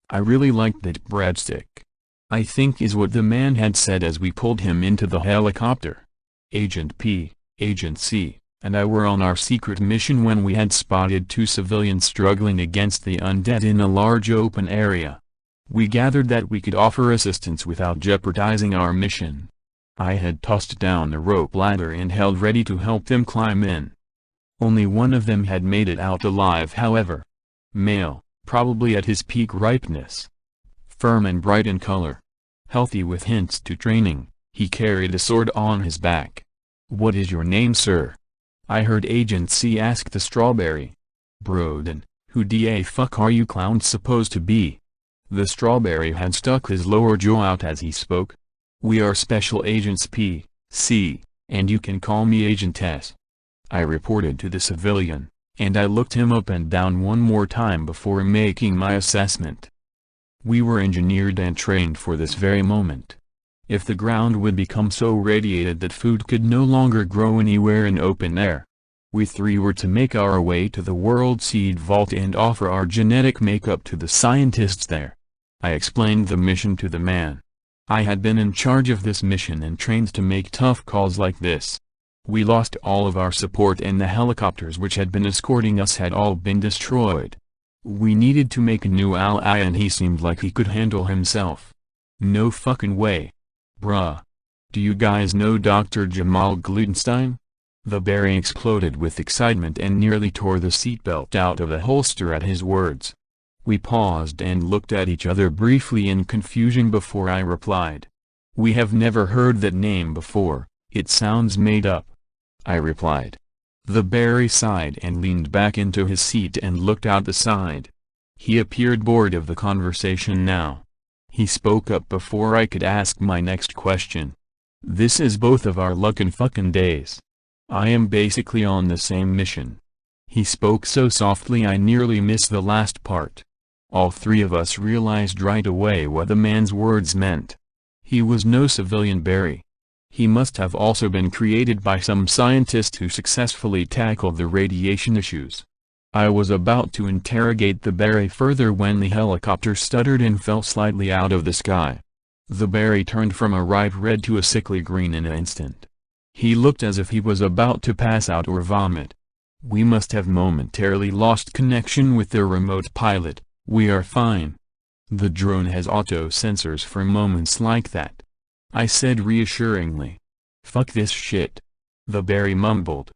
I really liked that breadstick. I think is what the man had said as we pulled him into the helicopter. Agent P, Agent C, and I were on our secret mission when we had spotted two civilians struggling against the undead in a large open area. We gathered that we could offer assistance without jeopardizing our mission. I had tossed down the rope ladder and held ready to help them climb in. Only one of them had made it out alive, however. Male, probably at his peak ripeness. Firm and bright in color. Healthy with hints to training, he carried a sword on his back. "What is your name, sir?" I heard Agent C ask the strawberry. "Broden, who da fuck are you clowns supposed to be?" The strawberry had stuck his lower jaw out as he spoke. "We are Special Agents P, C, and you can call me Agent S," I reported to the civilian, and I looked him up and down one more time before making my assessment. We were engineered and trained for this very moment. If the ground would become so radiated that food could no longer grow anywhere in open air, we three were to make our way to the World Seed Vault and offer our genetic makeup to the scientists there. I explained the mission to the man. I had been in charge of this mission and trained to make tough calls like this. We lost all of our support and the helicopters which had been escorting us had all been destroyed. We needed to make a new ally and he seemed like he could handle himself. No fucking way. Bruh. Do you guys know Dr. Jamal Glutenstein? The berry exploded with excitement and nearly tore the seatbelt out of the holster at his words. We paused and looked at each other briefly in confusion before I replied. "We have never heard that name before, it sounds made up," I replied. The berry sighed and leaned back into his seat and looked out the side. He appeared bored of the conversation now. He spoke up before I could ask my next question. "This is both of our luckin' fucking days. I am basically on the same mission." He spoke so softly I nearly missed the last part. All three of us realized right away what the man's words meant. He was no civilian berry. He must have also been created by some scientist who successfully tackled the radiation issues. I was about to interrogate the berry further when the helicopter stuttered and fell slightly out of the sky. The berry turned from a ripe red to a sickly green in an instant. He looked as if he was about to pass out or vomit. We must have momentarily lost connection with their remote pilot. "We are fine. The drone has auto-sensors for moments like that," I said reassuringly. "Fuck this shit," the berry mumbled.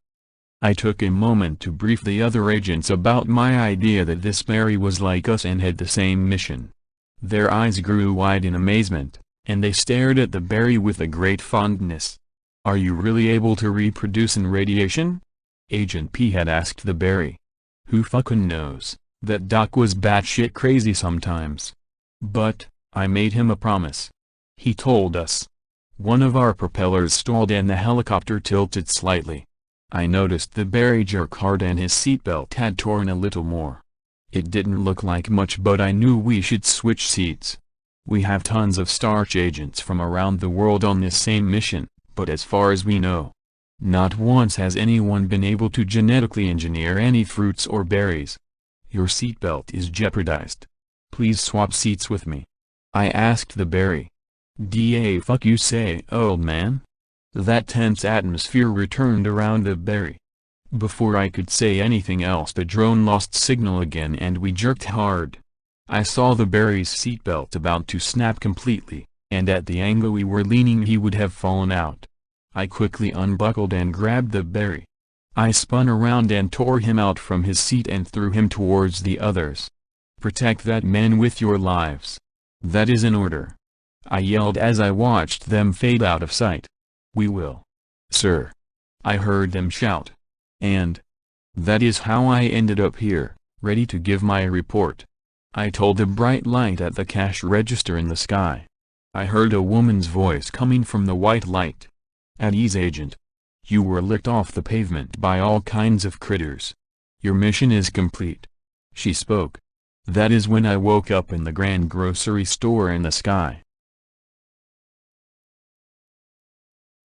I took a moment to brief the other agents about my idea that this berry was like us and had the same mission. Their eyes grew wide in amazement, and they stared at the berry with a great fondness. "Are you really able to reproduce in radiation?" Agent P had asked the berry. "Who fucking knows? That doc was batshit crazy sometimes. But, I made him a promise. He told us." One of our propellers stalled and the helicopter tilted slightly. I noticed the berry jerk hard and his seatbelt had torn a little more. It didn't look like much, but I knew we should switch seats. We have tons of S.T.A.R.C.H agents from around the world on this same mission, but as far as we know, not once has anyone been able to genetically engineer any fruits or berries. "Your seatbelt is jeopardized. Please swap seats with me," I asked the berry. "Da fuck you say, old man?" That tense atmosphere returned around the berry. Before I could say anything else the drone lost signal again and we jerked hard. I saw the berry's seatbelt about to snap completely, and at the angle we were leaning he would have fallen out. I quickly unbuckled and grabbed the berry. I spun around and tore him out from his seat and threw him towards the others. "Protect that man with your lives. That is an order," I yelled as I watched them fade out of sight. "We will, sir," I heard them shout. And that is how I ended up here, ready to give my report. I told the bright light at the cash register in the sky. I heard a woman's voice coming from the white light. "At ease, agent. You were licked off the pavement by all kinds of critters. Your mission is complete," she spoke. That is when I woke up in the grand grocery store in the sky.